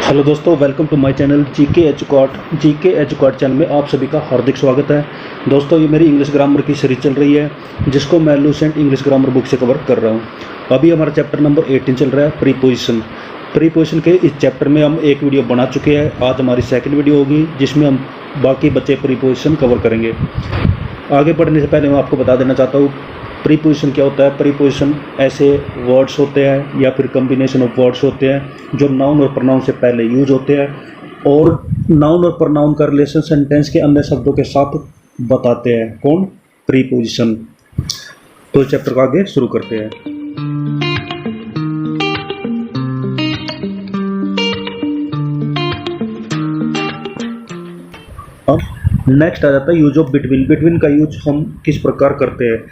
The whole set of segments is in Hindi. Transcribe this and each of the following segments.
हेलो दोस्तों, welcome to my channel GK एजुकॉट चैनल में आप सभी का हार्दिक स्वागत है। दोस्तों, ये मेरी इंग्लिश ग्रामर की सीरीज चल रही है जिसको मैं लूसेंट इंग्लिश ग्रामर बुक से कवर कर रहा हूँ। अभी हमारा चैप्टर नंबर 18 चल रहा है, प्रीपोजिशन के इस चैप्टर में हम एक वीडियो बना चुके हैं। आज हमारी सेकंड वीडियो होगी जिसमें हम बाकी बचे प्रीपोजिशन कवर करेंगे। आगे बढ़ने से पहले मैं आपको बता देना चाहता हूँ प्रीपोजिशन क्या होता है। प्रीपोजिशन ऐसे वर्ड्स होते हैं या फिर कम्बिनेशन ऑफ वर्ड्स होते हैं जो नाउन और प्रोनाउन से पहले यूज होते हैं और नाउन और प्रोनाउन का रिलेशन सेंटेंस के अन्य शब्दों के साथ बताते हैं। कौन? प्रीपोजिशन। तो चैप्टर को आगे शुरू करते हैं। अब नेक्स्ट आ जाता है यूज ऑफ बिटवीन। बिटवीन का यूज हम किस प्रकार करते हैं?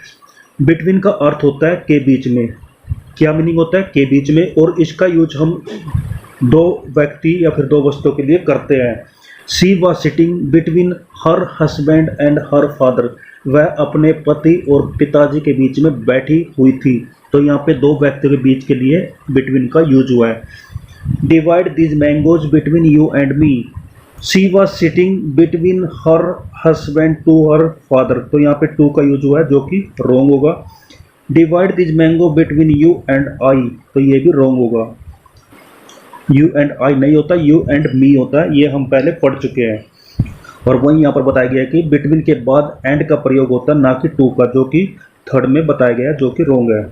बिटवीन का अर्थ होता है के बीच में। क्या मीनिंग होता है? के बीच में। और इसका यूज हम दो व्यक्ति या फिर दो वस्तुओं के लिए करते हैं। She was sitting between her husband and her father. वह अपने पति और पिताजी के बीच में बैठी हुई थी। तो यहाँ पे दो व्यक्तियों के बीच के लिए बिटवीन का यूज हुआ है। Divide these mangoes between you and me. She was sitting between her husband to her father. तो यहाँ पे टू का यूज हुआ है जो कि रॉन्ग होगा। Divide this mango between you and I. तो ये भी रॉन्ग होगा। यू एंड आई नहीं होता, यू एंड मी होता है। ये हम पहले पढ़ चुके हैं। और वहीं यहाँ पर बताया गया है कि बिटवीन के बाद एंड का प्रयोग होता है, ना कि टू का, जो कि थर्ड में बताया गया है, जो कि रॉन्ग है।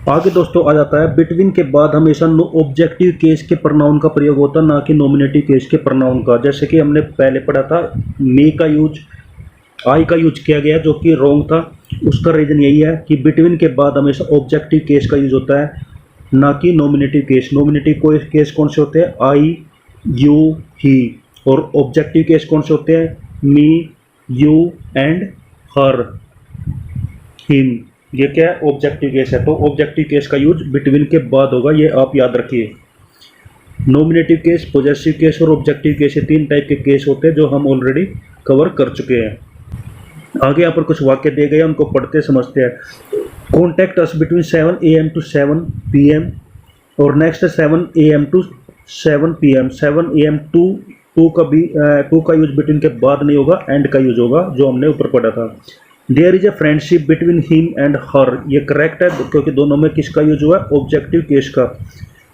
आगे दोस्तों आ जाता है बिटवीन के बाद हमेशा ऑब्जेक्टिव केस के प्रोनाउन का प्रयोग होता है, ना कि नॉमिनेटिव केस के प्रोनाउन का। जैसे कि हमने पहले पढ़ा था, मी का यूज, आई का यूज किया गया जो कि रॉन्ग था। उसका रीजन यही है कि बिटवीन के बाद हमेशा ऑब्जेक्टिव केस का यूज होता है, ना कि नॉमिनेटिव केस। नॉमिनेटिव केस कौन से होते हैं? आई, यू, ही। और ऑब्जेक्टिव केस कौन से होते हैं? मी, यू एंड हर, हिम। ये क्या है? ऑब्जेक्टिव केस है। तो ऑब्जेक्टिव केस का यूज बिटवीन के बाद होगा, ये आप याद रखिए। नॉमिनेटिव केस, पॉजेसिव केस और ऑब्जेक्टिव केस, ये तीन टाइप के केस होते हैं जो हम ऑलरेडी कवर कर चुके हैं। आगे यहाँ पर कुछ वाक्य दिए गए, उनको पढ़ते समझते हैं। Contact us between 7 AM to 7 PM। और नेक्स्ट है 7 AM to 7 PM। 7 AM to to का यूज बिटवीन के बाद नहीं होगा, एंड का यूज होगा, जो हमने ऊपर पढ़ा था। There is a friendship between him and her. ये करेक्ट है क्योंकि दोनों में किसका यूज हुआ है? ऑब्जेक्टिव केस का।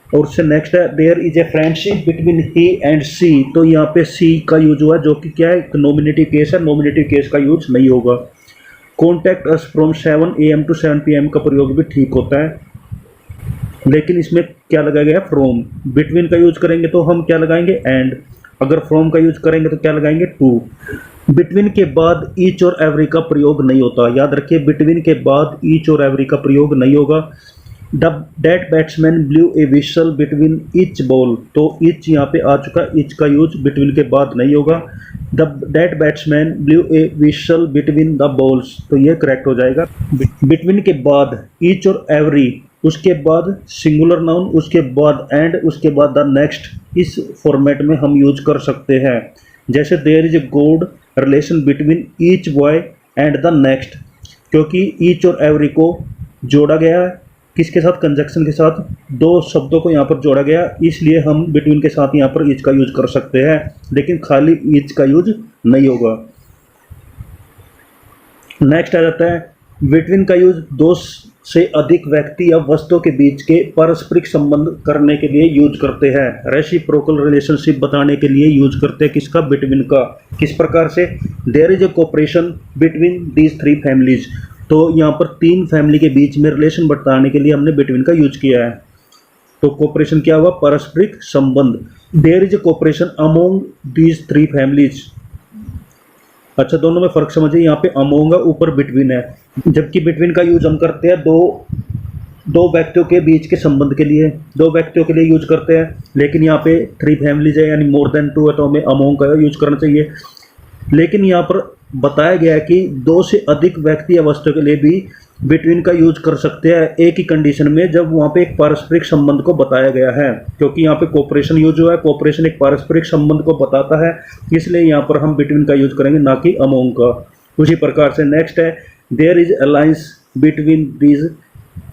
और उससे नेक्स्ट है there is a friendship between he and she. तो यहाँ पे सी का यूज हुआ है जो कि क्या है? नॉमिनेटिव केस है। नॉमिनेटिव केस का यूज नहीं होगा। Contact us from 7 AM to 7 PM का प्रयोग भी ठीक होता है, लेकिन इसमें क्या लगाया गया है? फ्रॉम। बिटवीन का यूज करेंगे तो हम क्या लगाएंगे? एंड। अगर फ्रॉम का यूज करेंगे तो क्या लगाएंगे? टू। बिटवीन के बाद ईच और एवरी का प्रयोग नहीं होता। याद रखिए, बिटवीन के बाद ईच और एवरी का प्रयोग नहीं होगा। That batsman blue A we shall between each ball. तो ईच यहाँ पे आ चुका, ईच का यूज बिटवीन के बाद नहीं होगा। That batsman blue A we shall between the balls. तो ये करेक्ट हो जाएगा। बिटवीन के बाद ईच और एवरी, उसके बाद सिंगुलर नाउन, उसके बाद एंड, उसके बाद द नेक्स्ट, इस फॉर्मेट में हम यूज कर सकते हैं। जैसे there is a good relation between each boy and the next, क्योंकि ईच और एवरी को जोड़ा गया है किसके साथ? कंजक्शन के साथ। दो शब्दों को यहाँ पर जोड़ा गया, इसलिए हम बिटवीन के साथ यहाँ पर ईच का यूज कर सकते हैं, लेकिन खाली ईच का यूज नहीं होगा। नेक्स्ट आ जाता है बिटवीन का यूज दो से अधिक व्यक्ति या वस्तुओं के बीच के पारस्परिक संबंध करने के लिए यूज करते हैं। रेसिप्रोकल रिलेशनशिप बताने के लिए यूज करते हैं किसका? बिटवीन का। किस प्रकार से? There is a cooperation between these 3 families. तो यहाँ पर 3 फैमिली के बीच में रिलेशन बताने के लिए हमने बिटवीन का यूज किया है। तो कोऑपरेशन क्या हुआ? पारस्परिक संबंध। There is a cooperation among these 3 families. अच्छा, दोनों में फर्क समझिए। यहाँ पे अमोंग ऊपर बिटवीन है, जबकि बिटवीन का यूज हम करते हैं दो व्यक्तियों के बीच के संबंध के लिए, दो व्यक्तियों के लिए यूज करते हैं। लेकिन यहाँ पे 3 फैमिलीज है, यानी मोर देन 2 है, तो हमें अमोंग का यूज करना चाहिए। लेकिन यहाँ पर बताया गया है कि 2 से अधिक व्यक्ति या वस्तुओं के लिए भी बिटवीन का यूज कर सकते हैं, एक ही कंडीशन में, जब वहाँ पे एक पारस्परिक संबंध को बताया गया है। क्योंकि यहाँ पे कोऑपरेशन यूज हुआ है, कोऑपरेशन एक पारस्परिक संबंध को बताता है, इसलिए यहाँ पर हम बिटवीन का यूज करेंगे, ना कि अमोंग का। उसी प्रकार से नेक्स्ट है there is alliance between these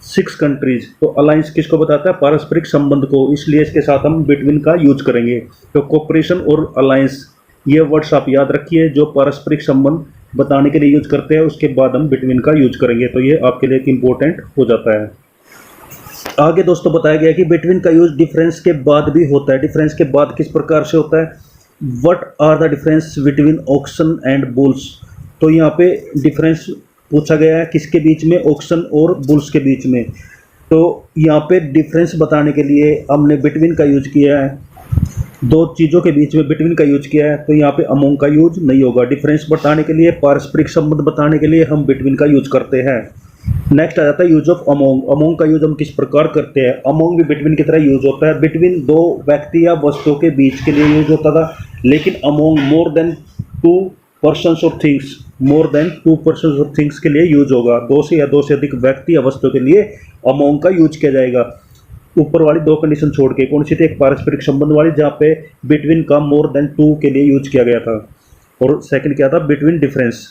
six countries, तो अलायंस किसको बताता है? पारस्परिक संबंध को, इसलिए इसके साथ हम बिटवीन का यूज करेंगे। तो कोऑपरेशन और अलायंस ये वर्ड्स आप याद रखिए, जो पारस्परिक संबंध बताने के लिए यूज करते हैं, उसके बाद हम बिटवीन का यूज करेंगे, तो ये आपके लिए एक इंपॉर्टेंट हो जाता है। आगे दोस्तों बताया गया कि बिटवीन का यूज डिफरेंस के बाद भी होता है। डिफरेंस के बाद किस प्रकार से होता है? What are the difference between auction and bulls? तो यहाँ पे डिफरेंस पूछा गया है किसके बीच में? ऑक्शन और बुल्स के बीच में। तो यहाँ पे डिफरेंस बताने के लिए हमने बिटवीन का यूज किया है, दो चीज़ों के बीच में बिटवीन का यूज किया है, तो यहाँ पे अमोंग का यूज नहीं होगा। डिफरेंस बताने के लिए, पारस्परिक संबंध बताने के लिए हम बिटवीन का यूज करते हैं। नेक्स्ट आ जाता है यूज ऑफ अमोंग। अमोंग का यूज हम किस प्रकार करते हैं? अमोंग भी बिटवीन की तरह यूज होता है। बिटवीन दो व्यक्ति या वस्तुओं के बीच के लिए यूज होता था, लेकिन among more than two persons और things, more than two persons और थिंग्स के लिए यूज होगा। दो से या दो से अधिक व्यक्ति या वस्तुओं के लिए अमोंग का यूज किया जाएगा। ऊपर वाली दो कंडीशन छोड़ के, कौन सी थी? एक पारस्परिक संबंध वाली, जहाँ पे बिटवीन का मोर देन टू के लिए यूज किया गया था, और सेकंड क्या था? बिटवीन डिफरेंस,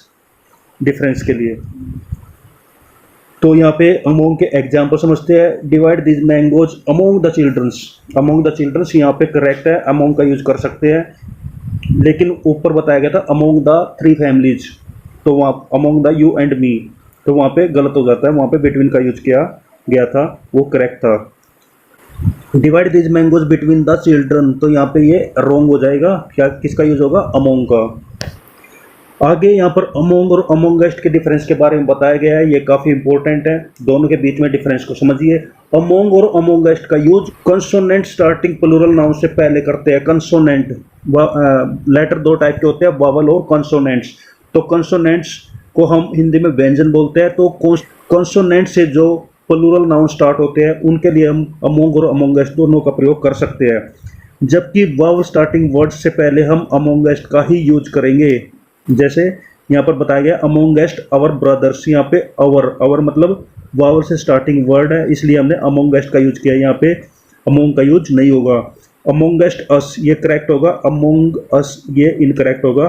डिफरेंस के लिए। तो यहाँ पे अमोंग के एग्जाम्पल समझते हैं। Divide this mangoes among the childrens. Among the childrens यहाँ पे करेक्ट है, अमोंग का यूज कर सकते हैं, लेकिन ऊपर बताया गया था अमोंग द थ्री फैमिलीज, तो वहाँ अमोंग द यू एंड मी, तो वहाँ पे गलत हो जाता है, वहाँ पे बिटवीन का यूज किया गया था, वो करेक्ट था। Divide this mangoes between the children, तो यहाँ पे ये रॉन्ग हो जाएगा। क्या किसका यूज होगा? अमोंग का। आगे यहाँ पर अमोंग और अमोंगेस्ट के डिफरेंस के बारे में बताया गया है, ये काफ़ी इंपॉर्टेंट है, दोनों के बीच में डिफरेंस को समझिए। अमोंग और अमोंगेस्ट का use consonant starting plural noun से पहले करते हैं। कंसोनेंट लेटर दो टाइप के होते हैं, वावल और कंसोनेंट्स। तो कंसोनेंट्स को हम हिंदी में व्यंजन बोलते हैं, तो कंसोनेंट से जो प्लूरल नाउन स्टार्ट होते हैं उनके लिए हम अमोंग और अमोंगेस्ट दोनों का प्रयोग कर सकते हैं, जबकि वावल स्टार्टिंग वर्ड्स से पहले हम अमोंगेस्ट का ही यूज करेंगे। जैसे यहाँ पर बताया गया अमोंगेस्ट आवर ब्रदर्स, यहाँ पे अवर मतलब वावल से स्टार्टिंग वर्ड है, इसलिए हमने अमोंगेस्ट का यूज किया। यहाँ पे अमोंग का यूज नहीं होगा। अमोंगेस्ट अस ये करेक्ट होगा, अमोंग अस ये इनकरेक्ट होगा।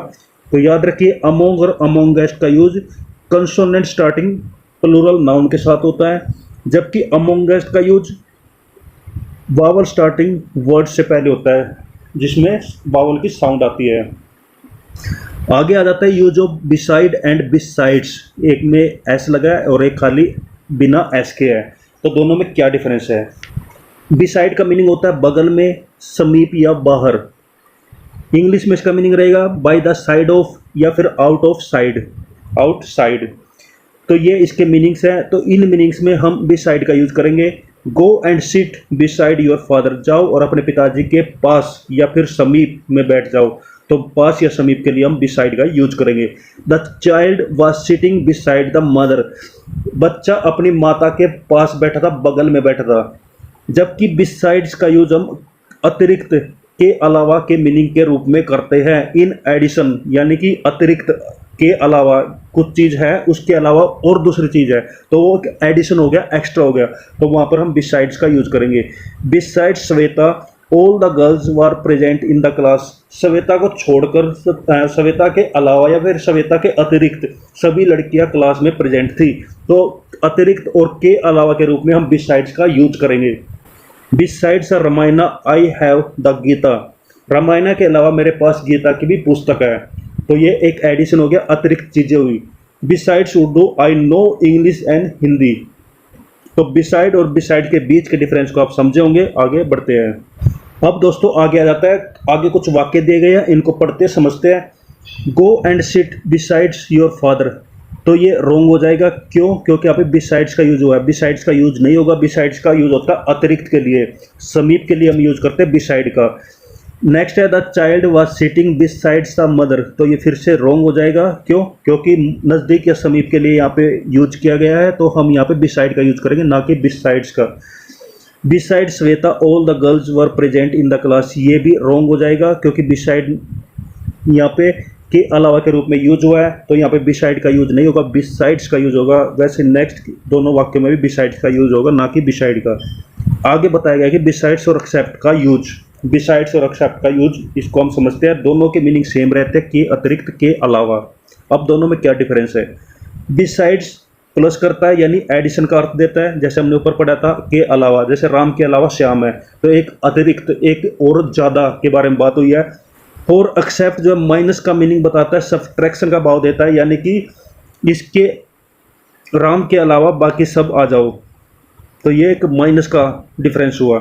तो याद रखिए अमोंग और अमोंगेस्ट का use consonant starting plural noun के साथ होता है, जबकि अमोंगेस्ट का यूज वावल स्टार्टिंग वर्ड से पहले होता है, जिसमें वावल की साउंड आती है। आगे आ जाता है use of beside and besides. एक में एस लगा है और एक खाली बिना एस के है, तो दोनों में क्या डिफरेंस है? बिसाइड का मीनिंग होता है बगल में, समीप या बाहर। इंग्लिश में इसका मीनिंग रहेगा बाय द साइड ऑफ या फिर आउट ऑफ साइड, आउटसाइड। तो ये इसके मीनिंग्स हैं। तो इन मीनिंग्स में हम बिसाइड का यूज करेंगे। Go and sit beside your father, जाओ और अपने पिताजी के पास या फिर समीप में बैठ जाओ, तो पास या समीप के लिए हम बिसाइड का यूज करेंगे। The child was sitting beside the mother, बच्चा अपनी माता के पास बैठा था, बगल में बैठा था। जबकि बिसाइड्स का यूज हम अतिरिक्त के अलावा के मीनिंग के रूप में करते हैं। इन एडिशन यानी कि अतिरिक्त के अलावा कुछ चीज़ है, उसके अलावा और दूसरी चीज़ है, तो वो एडिशन हो गया, एक्स्ट्रा हो गया, तो वहाँ पर हम बिसाइड्स का यूज करेंगे। Besides Shweta all the girls were present in the class, Shweta को छोड़कर, श्वेता के अलावा या फिर श्वेता के अतिरिक्त सभी लड़कियां क्लास में प्रेजेंट थी, तो अतिरिक्त और के अलावा के रूप में हम बिसाइड्स का यूज करेंगे। Besides Ramayana I have the Gita, Ramayana के अलावा मेरे पास गीता की भी पुस्तक है, तो ये एक एडिशन हो गया, अतिरिक्त चीज़ें हुई। Besides Urdu I know English and Hindi, तो बिसाइड और बिसाइड के बीच के डिफरेंस को आप समझे होंगे। आगे बढ़ते हैं। अब दोस्तों आगे आ जाता है, आगे कुछ वाक्य दिए गए हैं, इनको पढ़ते समझते हैं। Go and sit besides your father, तो ये रॉन्ग हो जाएगा। क्यों? क्योंकि यहाँ पे बिसाइड्स का यूज हुआ है, बिसाइड्स का यूज नहीं होगा। बिसाइड्स का यूज होता है अतिरिक्त के लिए, समीप के लिए हम यूज करते हैं बिसाइड का। नेक्स्ट है the child was sitting besides the mother, तो ये फिर से रॉन्ग हो जाएगा। क्यों? क्योंकि नज़दीक या समीप के लिए यहाँ पे यूज किया गया है, तो हम यहाँ पे बिसाइड का यूज करेंगे, ना कि बिसाइड्स का। Beside Shweta all the girls were present in the class, ये भी रॉन्ग हो जाएगा, क्योंकि बिसाइड यहाँ पे के अलावा के रूप में यूज हुआ है, तो यहाँ पे बिसाइड का यूज नहीं होगा, बिसाइड्स का यूज होगा। वैसे नेक्स्ट दोनों वाक्यों में भी बिसाइड्स का यूज होगा, ना कि बिसाइड का। आगे बताया गया कि बिसाइड्स और एक्सेप्ट का यूज, बिसाइड्स और एक्सेप्ट का यूज, इसको हम समझते हैं। दोनों के मीनिंग सेम रहते हैं, के अतिरिक्त, के अलावा। अब दोनों में क्या डिफरेंस है? बिसाइड्स प्लस करता है यानी एडिशन का अर्थ देता है, जैसे हमने ऊपर पढ़ा था के अलावा, जैसे राम के अलावा श्याम है, तो एक अतिरिक्त, एक और ज़्यादा के बारे में बात हुई है। और एक्सेप्ट जो है माइनस का मीनिंग बताता है, सब्ट्रैक्शन का भाव देता है, यानी कि इसके राम के अलावा बाकी सब आ जाओ, तो ये एक माइनस का डिफरेंस हुआ।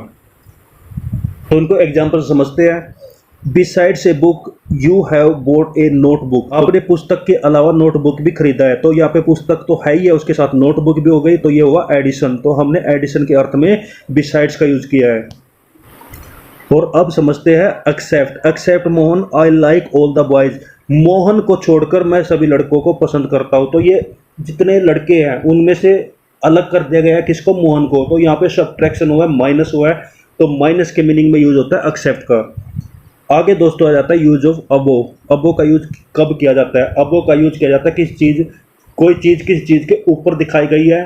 तो उनको एग्जाम्पल समझते हैं। Besides a book you have boat A notebook, आपने पुस्तक के अलावा नोटबुक भी खरीदा है, तो यहाँ पे पुस्तक तो है ही है, उसके साथ नोटबुक भी हो गई, तो ये हुआ एडिशन। तो हमने एडिशन के अर्थ में बिसाइड्स का यूज किया है। और अब समझते हैं except. Except Mohan I like all the boys, Mohan को छोड़कर मैं सभी लड़कों को पसंद करता हूँ। तो ये जितने लड़के हैं उनमें से अलग कर दिया गया है किसको, मोहन को। तो यहाँ पे सब्ट्रैक्शन हुआ है, माइनस हुआ है, तो माइनस के मीनिंग में यूज होता है एक्सेप्ट का। आगे दोस्तों आ जाता है यूज ऑफ अबो। अबो का यूज कब किया जाता है? अबो का यूज किया जाता है किस चीज़, कोई चीज़ किस चीज़ के ऊपर दिखाई गई है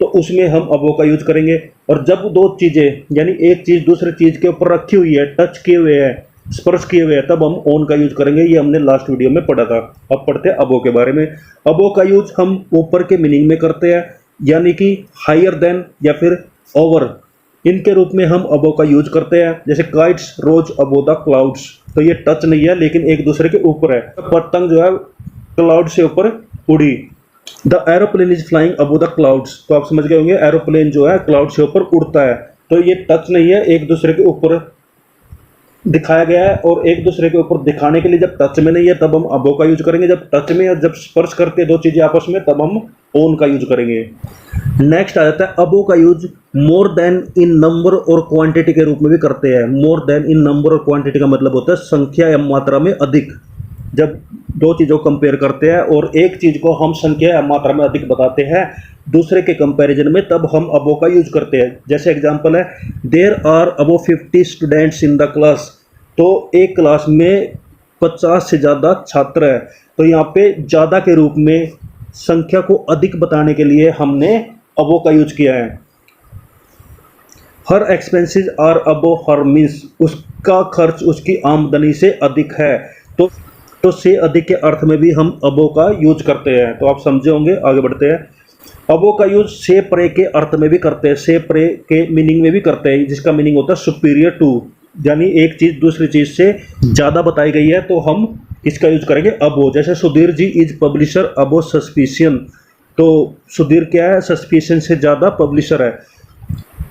तो उसमें हम अबो का यूज करेंगे। और जब दो चीज़ें यानी एक चीज़ दूसरी चीज़ के ऊपर रखी हुई है, टच किए हुए है, स्पर्श किए हुए हैं, तब हम ओन का यूज करेंगे। ये हमने लास्ट वीडियो में पढ़ा था। अब पढ़ते हैं अबो के बारे में। अबो का यूज हम ऊपर के मीनिंग में करते हैं, यानी कि हायर देन या फिर ओवर, इनके रूप में हम अबो का यूज करते हैं। जैसे kites rose above the clouds, तो ये टच नहीं है लेकिन एक दूसरे के ऊपर है। पतंग जो है क्लाउड से ऊपर उड़ी। The aeroplane is flying above the clouds, तो आप समझ गए होंगे एरोप्लेन जो है क्लाउड से ऊपर उड़ता है, तो ये टच नहीं है, एक दूसरे के ऊपर दिखाया गया है। और एक दूसरे के ऊपर दिखाने के लिए जब टच में नहीं है तब हम अबो का यूज करेंगे, जब टच में और जब स्पर्श करते हैं दो चीजें आपस में तब हम ओन का यूज करेंगे। नेक्स्ट आ जाता है अबो का use more then in number और क्वांटिटी के रूप में भी करते हैं। मोर देन इन नंबर और क्वांटिटी का मतलब होता है संख्या या मात्रा में अधिक। जब दो चीज़ों को कंपेयर करते हैं और एक चीज़ को हम संख्या या मात्रा में अधिक बताते हैं दूसरे के कंपैरिजन में, तब हम अबो का यूज करते हैं। जैसे एग्जांपल है there are above 50 students in the class, तो एक क्लास में 50 से ज़्यादा छात्र है, तो यहाँ पे ज़्यादा के रूप में संख्या को अधिक बताने के लिए हमने अबो का यूज किया है। Her expenses are above her means उसका खर्च उसकी आमदनी से अधिक है, तो से अधिक के अर्थ में भी हम अबो का यूज करते हैं। तो आप समझे होंगे, आगे बढ़ते हैं। अबो का यूज से परे के अर्थ में भी करते हैं, से परे के मीनिंग में भी करते हैं, जिसका मीनिंग होता है सुपीरियर टू, यानी एक चीज़ दूसरी चीज़ से ज़्यादा बताई गई है तो हम इसका यूज करेंगे अबो। जैसे Sudhir ji is publisher above suspicion, तो सुधीर क्या है, सस्पिशियन से ज़्यादा पब्लिशर है।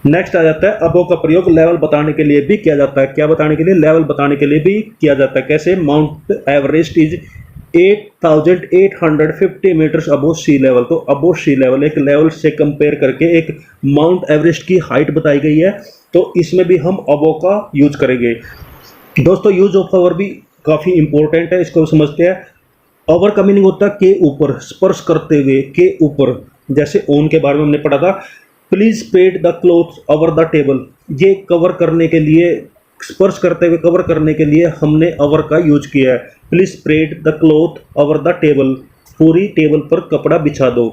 नेक्स्ट आ जाता है अबो का प्रयोग लेवल बताने के लिए भी किया जाता है। क्या बताने के लिए? लेवल बताने के लिए भी किया जाता है। कैसे? Mount Everest is 8850 metres above sea level, तो अबो सी लेवल एक लेवल से कंपेयर करके एक माउंट एवरेस्ट की हाइट बताई गई है, तो इसमें भी हम अबो का यूज करेंगे। दोस्तों यूज ऑफ अवर भी काफ़ी इंपॉर्टेंट है, इसको समझते हैं। अवर का मीनिंग होता है के ऊपर, स्पर्श करते हुए, के ऊपर। जैसे ओन के बारे में हमने पढ़ा था, please spread the cloth over the table, ये कवर करने के लिए, स्पर्श करते हुए कवर करने के लिए हमने अवर का यूज किया है। Please spread the cloth over the table, पूरी टेबल पर कपड़ा बिछा दो।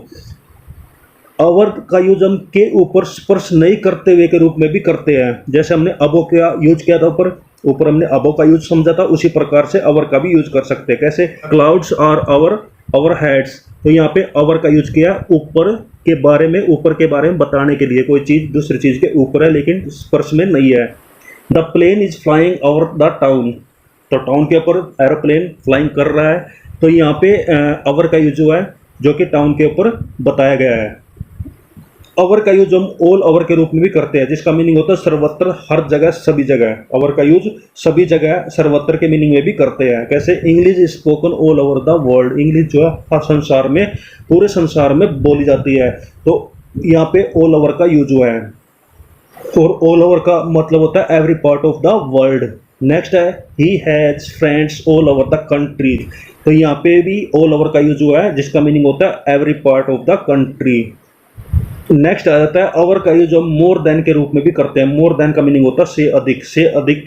अवर का यूज हम के ऊपर स्पर्श नहीं करते हुए के रूप में भी करते हैं। जैसे हमने अबो का यूज किया था ऊपर हमने अबो का यूज समझा था, उसी प्रकार से अवर का भी यूज कर सकते हैं। कैसे? क्लाउड्स आर अवर हेड्स, तो यहाँ पे अवर का यूज किया ऊपर के बारे में बताने के लिए, कोई चीज़ दूसरी चीज़ के ऊपर है लेकिन स्पर्श में नहीं है। The plane is flying over the town, तो टाउन के ऊपर एरोप्लेन फ्लाइंग कर रहा है, तो यहाँ पे अवर का यूज हुआ है जो कि टाउन के ऊपर बताया गया है। अवर का यूज हम ऑल ओवर के रूप में भी करते हैं, जिसका मीनिंग होता है सर्वत्र, हर जगह, सभी जगह। अवर का यूज सभी जगह, सर्वत्र के मीनिंग में भी करते हैं। कैसे? English is spoken all over the world, English जो है संसार में, पूरे संसार में बोली जाती है, तो यहाँ पे ऑल ओवर का यूज हुआ है। और ऑल ओवर का मतलब होता है every part of the world. Next है he has friends all over the country, तो यहाँ पे भी ऑल ओवर का यूज हुआ है, जिसका मीनिंग होता है every part of the country. Next आ जाता है अवर का यूज हम मोर देन के रूप में भी करते हैं। मोर देन का मीनिंग होता है से अधिक, से अधिक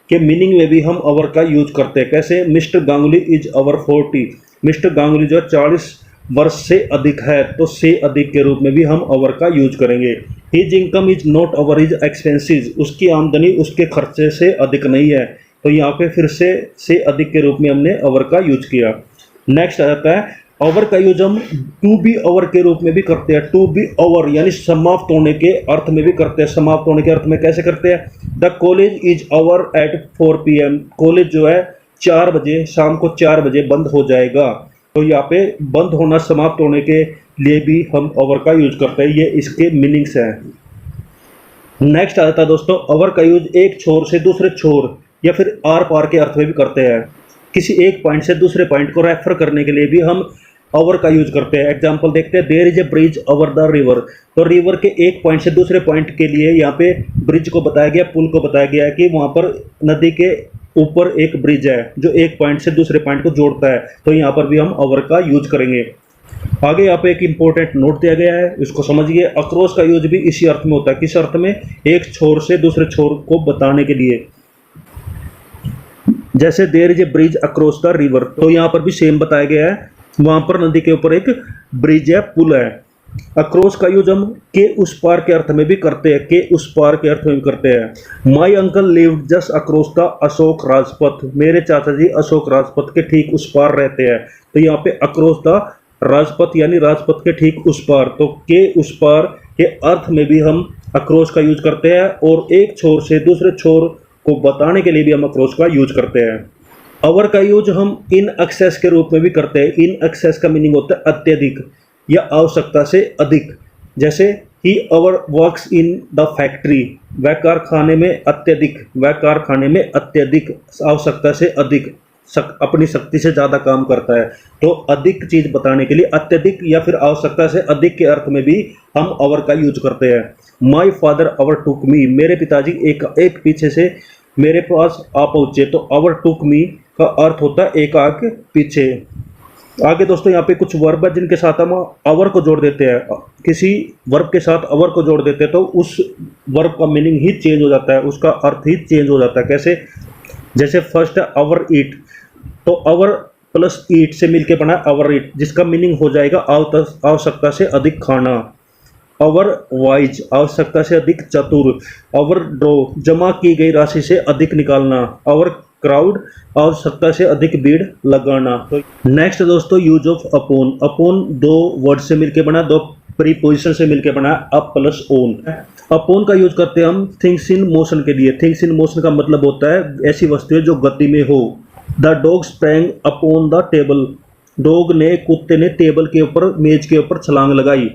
के मीनिंग में भी हम अवर का यूज करते हैं। कैसे? Mister Ganguly is our 40, mister Ganguly जो 40 वर्ष से अधिक है, तो से अधिक के रूप में भी हम अवर का यूज करेंगे। His income is not our his expenses, उसकी आमदनी उसके खर्चे से अधिक नहीं है, तो यहाँ पे फिर से अधिक के रूप में हमने अवर का यूज किया। नेक्स्ट आ जाता है ओवर का यूज हम टू बी ओवर के रूप में भी करते हैं। टू बी ओवर यानी समाप्त होने के अर्थ में भी करते हैं। समाप्त होने के अर्थ में कैसे करते हैं? The college is over at 4 PM। College जो है 4 बजे, शाम को 4 बजे बंद हो जाएगा। तो यहाँ पे बंद होना, समाप्त होने के लिए भी हम ओवर का यूज करते हैं। ये इसके मीनिंग्स हैं। नेक्स्ट आता है दोस्तों, ओवर का यूज एक छोर से दूसरे छोर या फिर आर पार के अर्थ में भी करते हैं। किसी एक पॉइंट से दूसरे पॉइंट को रेफर करने के लिए भी हम ओवर का यूज करते हैं। एग्जांपल देखते हैं, there is a bridge over the river. तो रिवर के एक पॉइंट से दूसरे पॉइंट के लिए यहाँ पे ब्रिज को बताया गया, पुल को बताया गया है कि वहाँ पर नदी के ऊपर एक ब्रिज है जो एक पॉइंट से दूसरे पॉइंट को जोड़ता है। तो यहाँ पर भी हम ओवर का यूज करेंगे। आगे यहाँ पे एक इंपॉर्टेंट नोट दिया गया है, इसको समझिए। अक्रॉस का यूज भी इसी अर्थ में होता है। किस अर्थ में? एक छोर से दूसरे छोर को बताने के लिए। जैसे there is a bridge across the river, तो यहाँ पर भी सेम बताया गया है। वहां पर नदी के ऊपर एक ब्रिज है, पुल है। अक्रॉस का यूज हम के उस पार के अर्थ में भी करते हैं। के उस पार के अर्थ में भी करते हैं। My uncle lived just across the Ashok Rajpath. मेरे चाचा जी अशोक राजपथ के ठीक उस पार रहते हैं। तो यहाँ पे अक्रॉस द राजपथ यानी राजपथ के ठीक उस पार। तो के उस पार के अर्थ में भी हम अक्रॉस का यूज करते हैं। और एक छोर से दूसरे छोर को बताने के लिए भी हम अक्रॉस का यूज करते हैं। ओवर का यूज हम इन एक्सेस के रूप में भी करते हैं। इन एक्सेस का मीनिंग होता है अत्यधिक या आवश्यकता से अधिक। जैसे he overworks in the factory, वह कारखाने में अत्यधिक, वह कारखाने में अत्यधिक आवश्यकता से अधिक, अपनी शक्ति से ज़्यादा काम करता है। तो अधिक चीज़ बताने के लिए अत्यधिक या फिर आवश्यकता से अधिक के अर्थ में भी हम ओवर का यूज करते हैं। माई फादर ओवर टुक मी। मेरे पिताजी एक पीछे से मेरे पास आ पहुँचे। तो ओवर टुक मी का अर्थ होता है एक आग पीछे। आगे दोस्तों यहाँ पे कुछ वर्ब है जिनके साथ हम ओवर को जोड़ देते हैं। किसी वर्ब के साथ ओवर को जोड़ देते हैं तो उस वर्ब का मीनिंग ही चेंज हो जाता है, उसका अर्थ ही चेंज हो जाता है। कैसे? जैसे फर्स्ट है ओवर ईट। तो ओवर प्लस ईट से मिलके बना ओवर ईट, जिसका मीनिंग हो जाएगा आवश्यकता से अधिक खाना। ओवर वाइज, आवश्यकता से अधिक चतुर। ओवर ड्रॉ, जमा की गई राशि से अधिक निकालना। ओवर क्राउड, आवश्यकता से अधिक भीड़ लगाना। तो नेक्स्ट दोस्तों, यूज ऑफ अपोन। अपोन दो वर्ड से मिलके बना, दो प्रीपोजिशन से मिलके बना, अप प्लस ओन। अपोन का यूज करते हैं हम थिंग्स इन मोशन के लिए। थिंग्स इन मोशन का मतलब होता है ऐसी वस्तुएं जो गति में हो। The dog sprang upon the table. Dog ने, कुत्ते ने टेबल के ऊपर, मेज के ऊपर छलांग लगाई।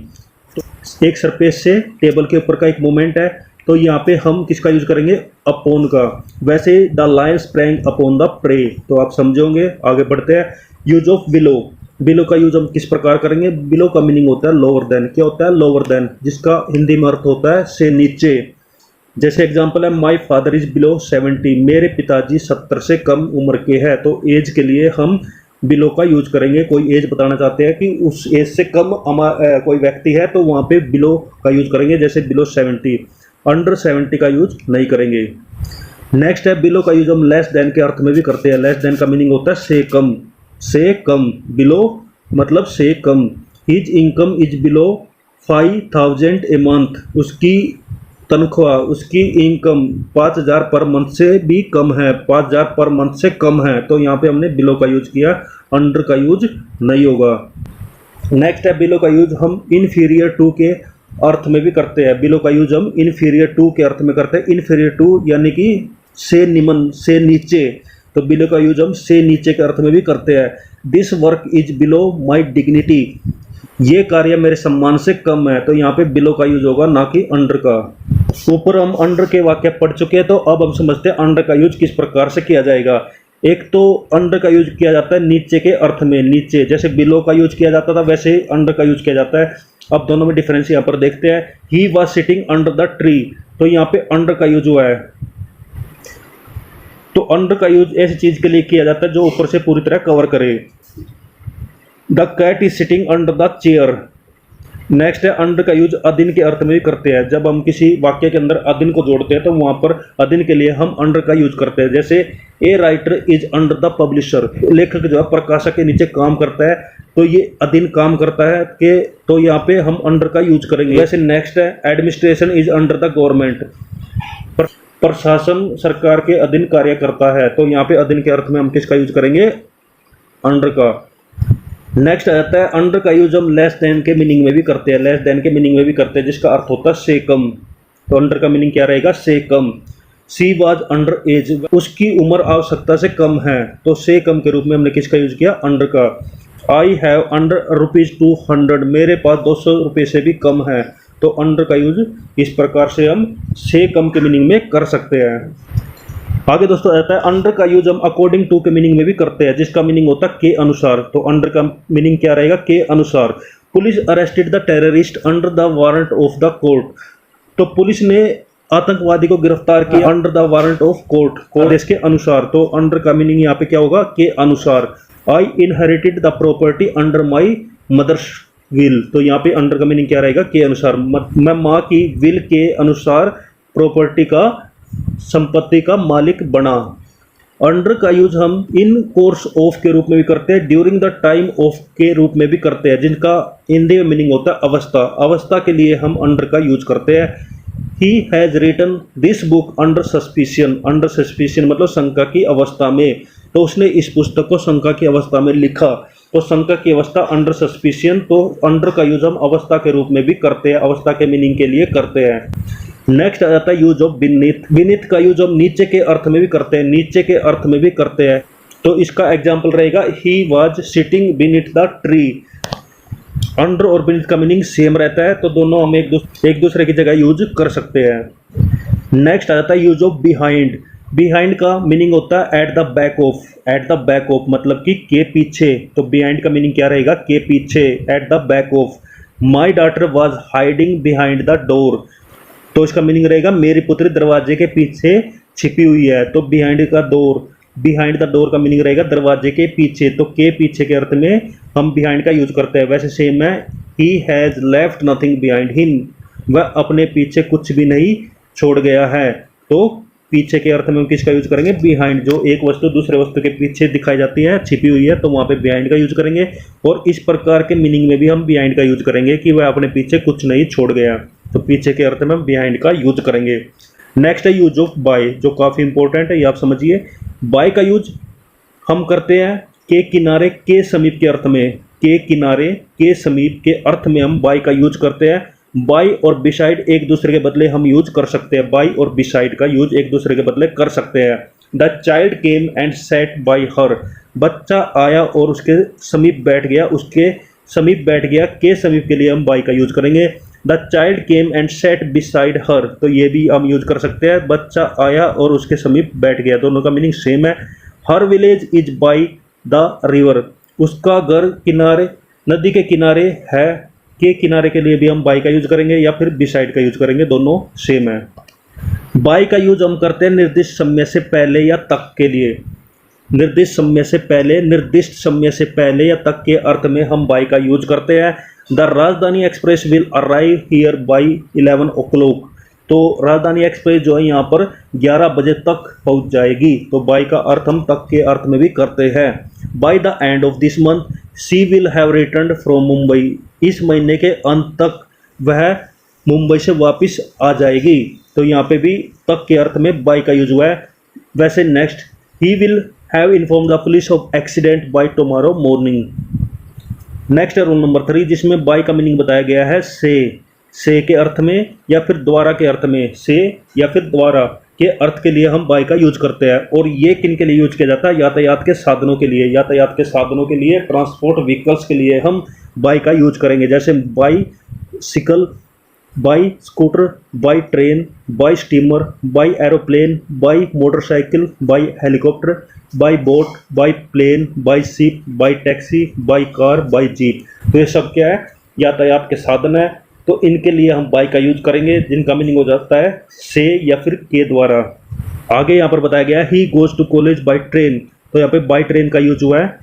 तो एक सरफेस से टेबल के ऊपर का एक मूवमेंट है। तो यहाँ पे हम किसका यूज करेंगे? अपॉन का। वैसे the lion sprang upon the prey. तो आप समझोगे। आगे बढ़ते हैं। Use of below. बिलो का यूज हम किस प्रकार करेंगे? बिलो का मीनिंग होता है लोअर देन। क्या होता है? लोअर देन, जिसका हिंदी में अर्थ होता है से नीचे। जैसे एग्जांपल है, माई फादर इज बिलो 70। मेरे पिताजी 70 से कम उम्र के हैं। तो एज के लिए हम बिलो का यूज करेंगे। कोई एज बताना चाहते हैं कि उस एज से कम कोई व्यक्ति है तो वहाँ पे बिलो का यूज करेंगे। जैसे बिलो 70। अंडर 70 का यूज नहीं करेंगे। नेक्स्ट है, बिलो का यूज हम लेस देन के अर्थ में भी करते हैं। लेस देन का मीनिंग होता है से कम। से कम, बिलो मतलब से कम। His income is below 5000 a month. उसकी तनख्वाह, उसकी इनकम 5000 पर मंथ से भी कम है। 5000 पर मंथ से कम है। तो यहाँ पे हमने बिलो का यूज किया, अंडर का यूज नहीं होगा। नेक्स्ट है, बिलो का यूज हम इनफीरियर टू के अर्थ में भी करते हैं। बिलो का यूज हम इनफीरियर टू के अर्थ में करते हैं। इनफीरियर टू यानी कि से निम्न, से नीचे। तो बिलो का यूज हम से नीचे के अर्थ में भी करते हैं। This work is below my dignity. ये कार्य मेरे सम्मान से कम है। तो यहाँ पे बिलो का यूज होगा, ना कि अंडर का। ऊपर हम अंडर के वाक्य पढ़ चुके हैं। तो अब हम समझते हैं अंडर का यूज किस प्रकार से किया जाएगा। एक तो अंडर का यूज किया जाता है नीचे के अर्थ में। नीचे जैसे बिलो का यूज किया जाता था वैसे ही अंडर का यूज किया जाता है। अब दोनों में डिफरेंस यहाँ पर देखते हैं। He was sitting under the tree. तो यहाँ पे अंडर का यूज हुआ है। तो अंडर का यूज ऐसी चीज के लिए किया जाता है जो ऊपर से पूरी तरह कवर करे। The cat is sitting under the chair. Next है, अंडर का यूज अधीन के अर्थ में भी करते हैं। जब हम किसी वाक्य के अंदर अधीन को जोड़ते हैं तो वहां पर अधीन के लिए हम अंडर का यूज करते हैं। जैसे a writer is under the publisher. लेखक जो है प्रकाशक के नीचे काम करता है। तो ये अधीन काम करता है कि तो यहाँ पे हम अंडर का यूज करेंगे। जैसे नेक्स्ट है, administration is under the government. प्रशासन सरकार के अधीन कार्य करता है। तो यहाँ पे अधीन के अर्थ में हम किसका यूज करेंगे? अंडर का। नेक्स्ट आ जाता है अंडर का यूज हम लेस देन के मीनिंग में भी करते हैं, लेस देन के मीनिंग में भी करते हैं, जिसका अर्थ होता है से कम। तो अंडर का मीनिंग क्या रहेगा? से कम। सी वाज अंडर एज, उसकी उम्र आवश्यकता से कम है, तो से कम के रूप में हमने किसका यूज किया? अंडर का। आई हैव अंडर ₹200, मेरे पास 200 रुपये से भी कम है, तो अंडर का यूज इस प्रकार से हम से कम के मीनिंग में कर सकते हैं। आगे दोस्तों आता है अंडर का यूज हम अकॉर्डिंग टू के मीनिंग में भी करते हैं, जिसका मीनिंग होता है के अनुसार। तो अंडर का मीनिंग क्या रहेगा? के अनुसार। Police arrested the terrorist under the warrant of the court, तो पुलिस ने आतंकवादी को गिरफ्तार किया under the warrant of court, आदेश के अनुसार। तो अंडर का मीनिंग यहाँ पे क्या होगा? के अनुसार। I inherited the property under my mother's will, तो यहाँ पे अंडर का मीनिंग क्या रहेगा? के अनुसार। मैं माँ की विल के अनुसार प्रॉपर्टी का, संपत्ति का मालिक बना। अंडर का यूज हम इन कोर्स ऑफ के रूप में भी करते हैं, ड्यूरिंग द टाइम ऑफ के रूप में भी करते हैं, जिनका हिंदी में मीनिंग होता है अवस्था। अवस्था के लिए हम अंडर का यूज करते हैं। He has written this book under suspicion, under suspicion मतलब शंका की अवस्था में, तो उसने इस पुस्तक को शंका की अवस्था में लिखा। तो शंका की अवस्था अंडर सस्पिशन, तो अंडर का यूज हम अवस्था के रूप में भी करते हैं, अवस्था के मीनिंग के लिए करते हैं। नेक्स्ट आ जाता है यूज ऑफ बीनीथ। बीनीथ का यूज हम नीचे के अर्थ में भी करते हैं, नीचे के अर्थ में भी करते हैं। तो इसका एग्जाम्पल रहेगा he was sitting beneath the tree. Under और बीनीथ का मीनिंग सेम रहता है, तो दोनों हम एक दूसरे की जगह यूज कर सकते हैं। नेक्स्ट आ जाता है यूज ऑफ बिहाइंड। बिहाइंड का मीनिंग होता है at the back of, at the back of मतलब कि के पीछे। तो बिहाइंड का मीनिंग क्या रहेगा? के पीछे, at the back of. My daughter was hiding behind the door, तो इसका मीनिंग रहेगा मेरी पुत्री दरवाजे के पीछे छिपी हुई है। तो बिहाइंड का डोर, बिहाइंड द डोर का मीनिंग रहेगा दरवाजे के पीछे, तो के पीछे के अर्थ में हम बिहाइंड का यूज करते हैं। वैसे सेम है, he has left nothing behind him, वह अपने पीछे कुछ भी नहीं छोड़ गया है। तो पीछे के अर्थ में हम किसका यूज करेंगे? बिहाइंड। जो एक वस्तु दूसरे वस्तु के पीछे दिखाई जाती है, छिपी हुई है, तो वहाँ पे बिहाइंड का यूज करेंगे। और इस प्रकार के मीनिंग में भी हम बिहाइंड का यूज करेंगे कि वह अपने पीछे कुछ नहीं छोड़ गया, तो पीछे के अर्थ में हम बिहाइंड का यूज करेंगे। नेक्स्ट है यूज ऑफ बाय, जो काफ़ी इंपॉर्टेंट है, ये आप समझिए। बाय का यूज हम करते हैं के किनारे के समीप के अर्थ में, के किनारे के समीप के अर्थ में हम बाय का यूज करते हैं। बाय और बिसाइड एक दूसरे के बदले हम यूज कर सकते हैं, बाय और बिसाइड का यूज एक दूसरे के बदले कर सकते हैं। The child came and set bye हर, बच्चा आया और उसके समीप बैठ गया, उसके समीप बैठ गया, के समीप के लिए हम बाय का यूज करेंगे। The child came and set beside her, तो ये भी हम यूज कर सकते हैं, बच्चा आया और उसके समीप बैठ गया, दोनों का मीनिंग सेम है। Her village is by the river, उसका घर किनारे, नदी के किनारे है, के किनारे के लिए भी हम बाय का यूज करेंगे या फिर बिसाइड का यूज करेंगे, दोनों सेम है। बाय का यूज हम करते हैं निर्दिष्ट समय से पहले या तक के लिए, निर्दिष्ट समय से पहले, निर्दिष्ट समय से पहले या तक के अर्थ में हम बाय का यूज करते हैं। द राजधानी express will arrive here bye 11 o'clock, तो राजधानी एक्सप्रेस जो है यहाँ पर 11 बजे तक पहुँच जाएगी, तो बाय का अर्थ हम तक के अर्थ में भी करते हैं। By the end of this month she will have returned from Mumbai, इस महीने के अंत तक वह मुंबई से वापस आ जाएगी, तो यहाँ पे भी तक के अर्थ में बाय का यूज हुआ है। वैसे next, he will have inform the police of accident by tomorrow morning. Next है रूल नंबर 3, जिसमें बाय का मीनिंग बताया गया है से के अर्थ में या फिर द्वारा के अर्थ में, से या फिर द्वारा के अर्थ के लिए हम बाय का यूज करते हैं। और ये किन के लिए यूज किया जाता है? यातायात के साधनों के लिए, यातायात के साधनों के लिए, ट्रांसपोर्ट व्हीकल्स के लिए हम बाय का यूज करेंगे, जैसे by cycle, by scooter, by train, by steamer, by aeroplane, by motorcycle, by helicopter, by boat, by plane, by ship, by taxi, by car, by jeep. तो ये सब क्या है? यातायात के साधन है, तो इनके लिए हम बाय का यूज करेंगे, जिनका मीनिंग हो जाता है से या फिर के द्वारा। आगे यहाँ पर बताया गया he goes to college by train, तो यहाँ पे बाई ट्रेन का यूज हुआ है,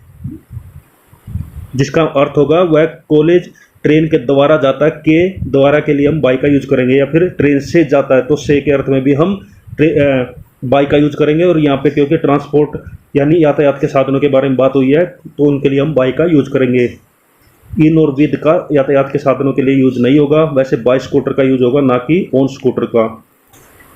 जिसका अर्थ होगा वह कॉलेज ट्रेन के द्वारा जाता है, के द्वारा के लिए हम बाय का यूज करेंगे, या फिर ट्रेन से जाता है तो से के अर्थ में भी हम बाय का यूज करेंगे। और यहाँ पे क्योंकि ट्रांसपोर्ट यानी यातायात के साधनों के बारे में बात हुई है, तो उनके लिए हम बाय का यूज करेंगे। इन और विद का यातायात के साधनों के लिए यूज नहीं होगा, वैसे बाय स्कूटर का यूज होगा, ना कि ऑन स्कूटर का।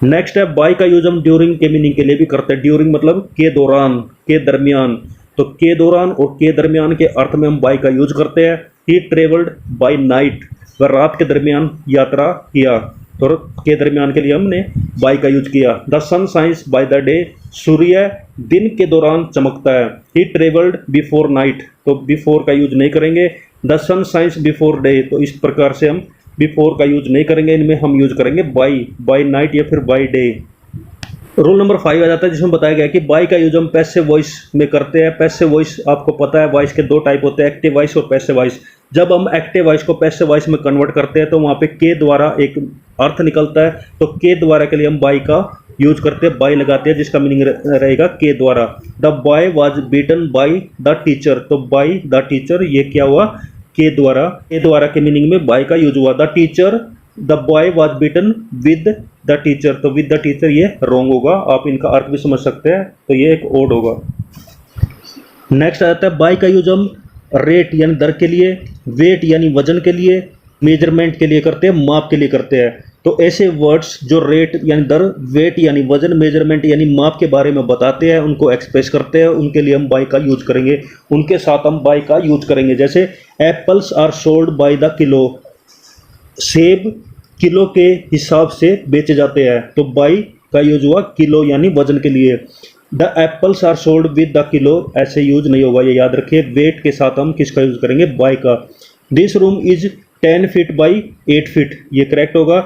नेक्स्ट है बाय का यूज हम ड्यूरिंग के मीनिंग के लिए भी करते हैं। ड्यूरिंग मतलब के दौरान, के दरमियान, तो के दौरान और के दरमियान के अर्थ में हम बाय का यूज करते हैं। ही ट्रेवल्ड बाय नाइट, वह रात के दरमियान यात्रा किया, तो के दरमियान के लिए हमने बाय का यूज किया। The sun shines by the day, सूर्य दिन के दौरान चमकता है। ही ट्रेवल्ड बिफोर नाइट, तो बिफोर का यूज नहीं करेंगे। The sun shines before day, तो इस प्रकार से हम बिफोर का यूज नहीं करेंगे, इनमें हम यूज करेंगे बाय नाइट या फिर बाय डे। रूल नंबर 5 आ जाता है जिसमें बताया गया कि बाय का यूज हम पैसिव वॉइस में करते हैं। पैसिव वॉइस आपको पता है, वॉइस के 2 टाइप होते हैं, एक्टिव वॉइस और पैसिव वॉइस। जब हम एक्टिव वॉइस को पैसिव वॉइस में कन्वर्ट करते हैं तो वहाँ पे के द्वारा एक अर्थ निकलता है, तो के द्वारा के लिए हम बाय का यूज करते हैं, बाय लगाते हैं, जिसका मीनिंग रहेगा के द्वारा। The boy was beaten by the teacher, तो बाय द टीचर ये क्या हुआ, के द्वारा। के द्वारा के मीनिंग में बाय का यूज हुआ। The teacher, the boy was beaten with the teacher, तो विद द टीचर ये रॉन्ग होगा, आप इनका अर्थ भी समझ सकते हैं, तो ये एक ओड होगा। नेक्स्ट आ जाता है बाय का यूज हम रेट यानी दर के लिए, वेट यानी वजन के लिए, मेजरमेंट के लिए करते हैं, माप के लिए करते हैं। तो ऐसे वर्ड्स जो रेट यानी दर, वेट यानी वजन, मेजरमेंट यानी माप के बारे में बताते हैं, उनको एक्सप्रेस करते हैं, उनके लिए हम बाय का यूज करेंगे, उनके साथ हम बाय का यूज करेंगे। जैसे apples are sold by the kilo, सेब किलो के हिसाब से बेचे जाते हैं, तो बाय का यूज हुआ किलो यानी वजन के लिए। The apples are sold with the kilo, ऐसे यूज नहीं होगा, ये याद रखिए। वेट के साथ हम किसका यूज करेंगे, बाय का। This room is 10 feet by 8 feet, ये करेक्ट होगा।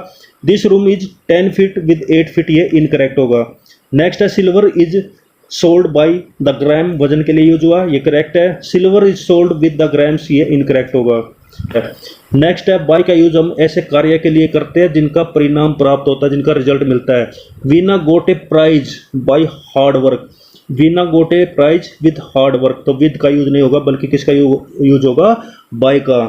This room is 10 feet with 8 feet, ये इनकरेक्ट होगा। नेक्स्ट है silver is sold by the gram, वजन के लिए यूज हुआ, ये करेक्ट है। Silver is sold with the grams, ये इनकरेक्ट होगा। नेक्स्ट है बाय का यूज हम ऐसे कार्य के लिए करते हैं जिनका परिणाम प्राप्त होता है, जिनका रिजल्ट मिलता है। Veena got a prize by hard work, Veena got a prize with hard work, तो विद का यूज नहीं होगा, बल्कि किसका यूज होगा, बाय का।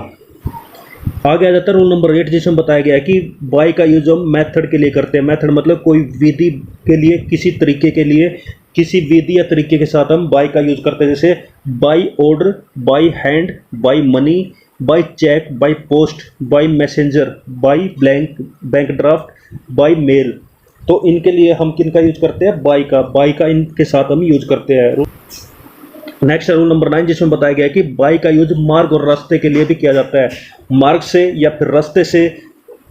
आगे आ जाता है रूल नंबर 8 जिसमें बताया गया है कि बाय का यूज हम मेथड के लिए करते हैं। मेथड मतलब कोई विधि के लिए, किसी तरीके के लिए, किसी विधि या तरीके के साथ हम बाय का यूज करते हैं। जैसे by order, by hand, by money, by cheque, by post, by messenger, by bank draft, by mail, तो इनके लिए हम किन का यूज करते हैं, बाय का। बाय का इनके साथ हम यूज करते हैं। नेक्स्ट है रूल नंबर 9 जिसमें बताया गया है कि बाय का यूज मार्ग और रास्ते के लिए भी किया जाता है। मार्ग से या फिर रास्ते से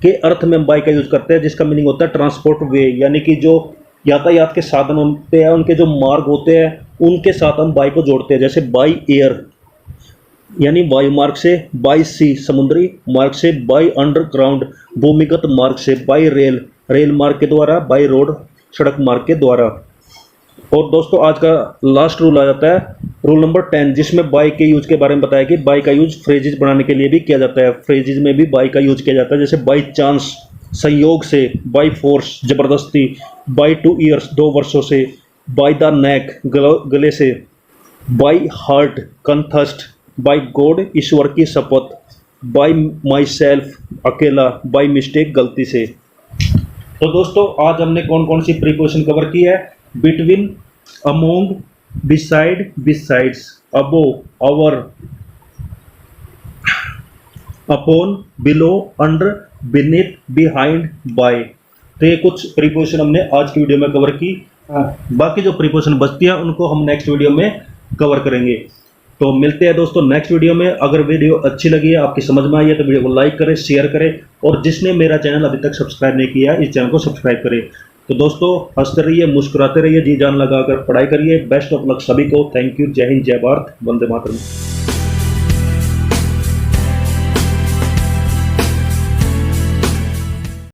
के अर्थ में हम बाय का यूज करते हैं, जिसका मीनिंग होता है ट्रांसपोर्ट वे, यानी कि जो यातायात के साधन होते हैं, उनके जो मार्ग होते हैं, उनके साथ हम बाय को जोड़ते हैं। जैसे बाय एयर यानी वायु मार्ग से, बाय सी समुद्री मार्ग से, बाय अंडरग्राउंड भूमिगत मार्ग से, बाय रेल रेल मार्ग के द्वारा, बाय रोड सड़क मार्ग के द्वारा। और दोस्तों आज का लास्ट रूल आ जाता है रूल नंबर 10 जिसमें बाय के यूज के बारे में बताया कि बाय का यूज फ्रेजेज बनाने के लिए भी किया जाता है। फ्रेजेज में भी बाय का यूज किया जाता है, जैसे बाय चांस संयोग से, बाय फोर्स जबरदस्ती, बाय 2 ईयर्स 2 वर्षों से, बाय द नेक गले से, बाय हार्ट कंठस्थ, बाय गॉड ईश्वर की शपथ, बाय माई सेल्फ अकेला, बाय मिस्टेक गलती से। तो दोस्तों आज हमने कौन कौन सी प्रीपोजिशन कवर की है, between, among, beside, besides, above, over, upon, below, under, beneath, behind, by. तो ये कुछ प्रीपोजिशन हमने आज की वीडियो में कवर की। बाकी जो प्रीपोजिशन बचती है उनको हम नेक्स्ट वीडियो में कवर करेंगे। तो मिलते हैं दोस्तों नेक्स्ट वीडियो में। अगर वीडियो अच्छी लगी है, आपकी समझ में आई है, तो वीडियो को लाइक करें, शेयर करें, और जिसने मेरा चैनल अभी तक सब्सक्राइब नहीं किया इस चैनल को सब्सक्राइब करें। तो दोस्तों हंसते रहिए, मुस्कुराते रहिए, जी जान लगाकर पढ़ाई करिए। बेस्ट ऑफ लक सभी को। Thank you. जय हिंद, जय भारत, वंदे मातरम।